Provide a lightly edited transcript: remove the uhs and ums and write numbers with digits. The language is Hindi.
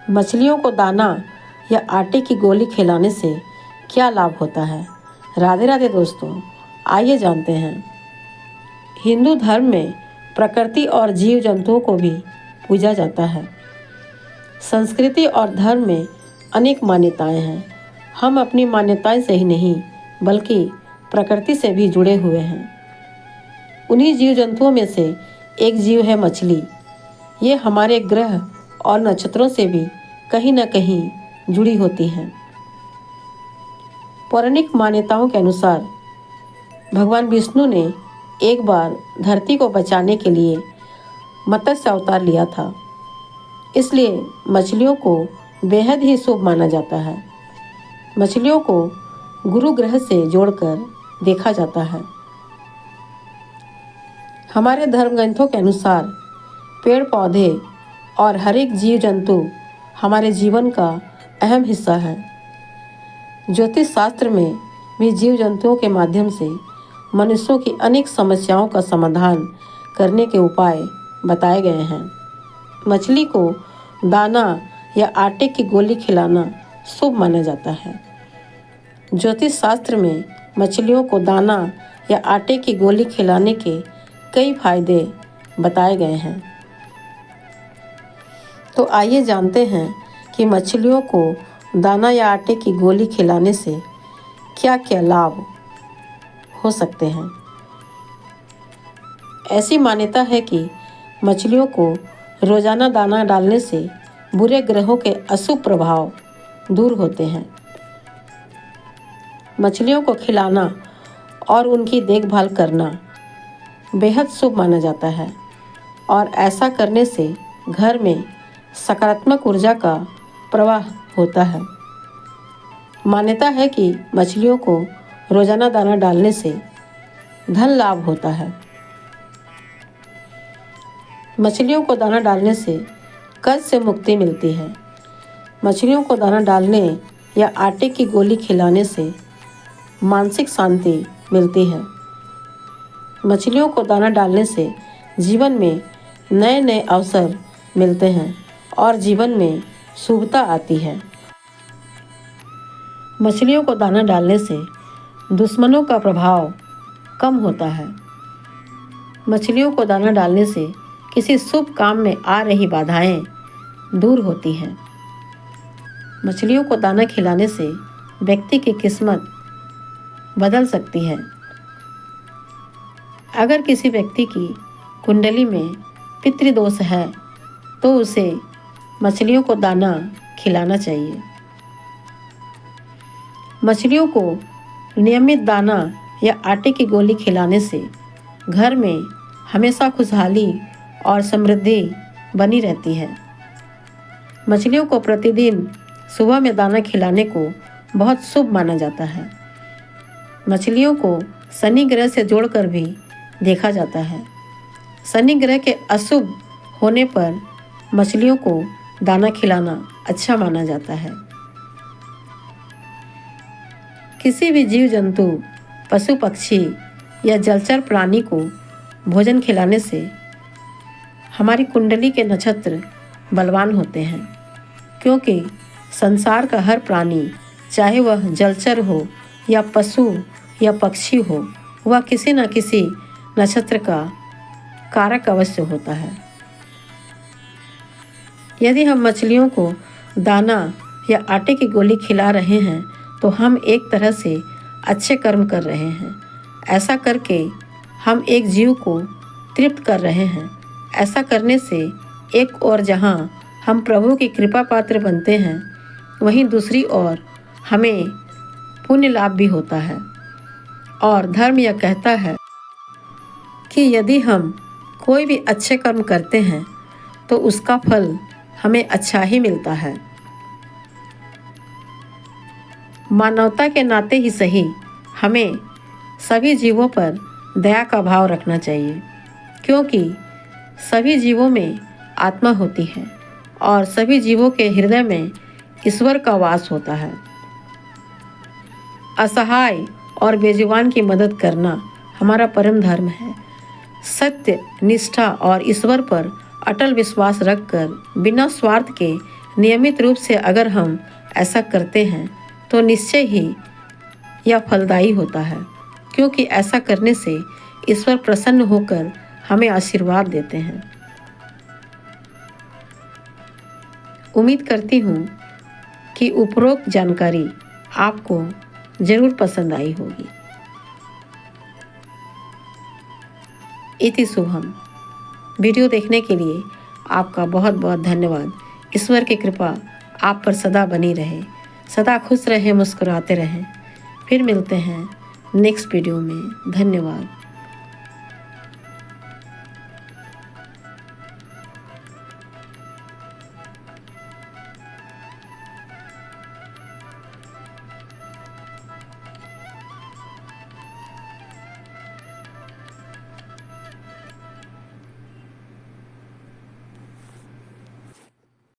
मछलियों को दाना या आटे की गोली खिलाने से क्या लाभ होता है? राधे राधे दोस्तों, आइए जानते हैं। हिंदू धर्म में प्रकृति और जीव जंतुओं को भी पूजा जाता है। संस्कृति और धर्म में अनेक मान्यताएं हैं। हम अपनी मान्यताएं से ही नहीं बल्कि प्रकृति से भी जुड़े हुए हैं। उन्हीं जीव जंतुओं में से एक जीव है मछली। ये हमारे ग्रह और नक्षत्रों से भी कहीं न कहीं जुड़ी होती हैं। पौराणिक मान्यताओं के अनुसार भगवान विष्णु ने एक बार धरती को बचाने के लिए मत्स्य अवतार लिया था। इसलिए मछलियों को बेहद ही शुभ माना जाता है। मछलियों को गुरु ग्रह से जोड़कर देखा जाता है। हमारे धर्म ग्रंथों के अनुसार पेड़ पौधे और हर एक जीव जंतु हमारे जीवन का अहम हिस्सा है। ज्योतिष शास्त्र में भी जीव जंतुओं के माध्यम से मनुष्यों की अनेक समस्याओं का समाधान करने के उपाय बताए गए हैं। मछली को दाना या आटे की गोली खिलाना शुभ माना जाता है। ज्योतिष शास्त्र में मछलियों को दाना या आटे की गोली खिलाने के कई फायदे बताए गए हैं। तो आइए जानते हैं कि मछलियों को दाना या आटे की गोली खिलाने से क्या क्या लाभ हो सकते हैं। ऐसी मान्यता है कि मछलियों को रोजाना दाना डालने से बुरे ग्रहों के अशुभ प्रभाव दूर होते हैं। मछलियों को खिलाना और उनकी देखभाल करना बेहद शुभ माना जाता है और ऐसा करने से घर में सकारात्मक ऊर्जा का प्रवाह होता है। मान्यता है कि मछलियों को रोजाना दाना डालने से धन लाभ होता है। मछलियों को दाना डालने से कर्ज से मुक्ति मिलती है। मछलियों को दाना डालने या आटे की गोली खिलाने से मानसिक शांति मिलती है। मछलियों को दाना डालने से जीवन में नए नए अवसर मिलते हैं और जीवन में शुभता आती है। मछलियों को दाना डालने से दुश्मनों का प्रभाव कम होता है। मछलियों को दाना डालने से किसी शुभ काम में आ रही बाधाएं दूर होती हैं। मछलियों को दाना खिलाने से व्यक्ति की किस्मत बदल सकती है। अगर किसी व्यक्ति की कुंडली में पितृदोष है तो उसे मछलियों को दाना खिलाना चाहिए। मछलियों को नियमित दाना या आटे की गोली खिलाने से घर में हमेशा खुशहाली और समृद्धि बनी रहती है। मछलियों को प्रतिदिन सुबह में दाना खिलाने को बहुत शुभ माना जाता है। मछलियों को शनि ग्रह से जोड़कर भी देखा जाता है। शनि ग्रह के अशुभ होने पर मछलियों को दाना खिलाना अच्छा माना जाता है। किसी भी जीव जंतु, पशु पक्षी या जलचर प्राणी को भोजन खिलाने से हमारी कुंडली के नक्षत्र बलवान होते हैं, क्योंकि संसार का हर प्राणी, चाहे वह जलचर हो या पशु या पक्षी हो, वह किसी न किसी नक्षत्र का कारक अवश्य होता है। यदि हम मछलियों को दाना या आटे की गोली खिला रहे हैं तो हम एक तरह से अच्छे कर्म कर रहे हैं। ऐसा करके हम एक जीव को तृप्त कर रहे हैं। ऐसा करने से एक ओर जहां हम प्रभु की कृपा पात्र बनते हैं, वहीं दूसरी ओर हमें पुण्य लाभ भी होता है। और धर्म यह कहता है कि यदि हम कोई भी अच्छे कर्म करते हैं तो उसका फल हमें अच्छा ही मिलता है। मानवता के नाते ही सही, हमें सभी जीवों पर दया का भाव रखना चाहिए, क्योंकि सभी जीवों में आत्मा होती है और सभी जीवों के हृदय में ईश्वर का वास होता है। असहाय और बेजुबान की मदद करना हमारा परम धर्म है। सत्य, निष्ठा और ईश्वर पर अटल विश्वास रखकर बिना स्वार्थ के नियमित रूप से अगर हम ऐसा करते हैं तो निश्चय ही यह फलदायी होता है, क्योंकि ऐसा करने से ईश्वर प्रसन्न होकर हमें आशीर्वाद देते हैं। उम्मीद करती हूँ कि उपरोक्त जानकारी आपको जरूर पसंद आई होगी। इति शुभम। वीडियो देखने के लिए आपका बहुत बहुत धन्यवाद। ईश्वर की कृपा आप पर सदा बनी रहे। सदा खुश रहें, मुस्कुराते रहें। फिर मिलते हैं नेक्स्ट वीडियो में। धन्यवाद।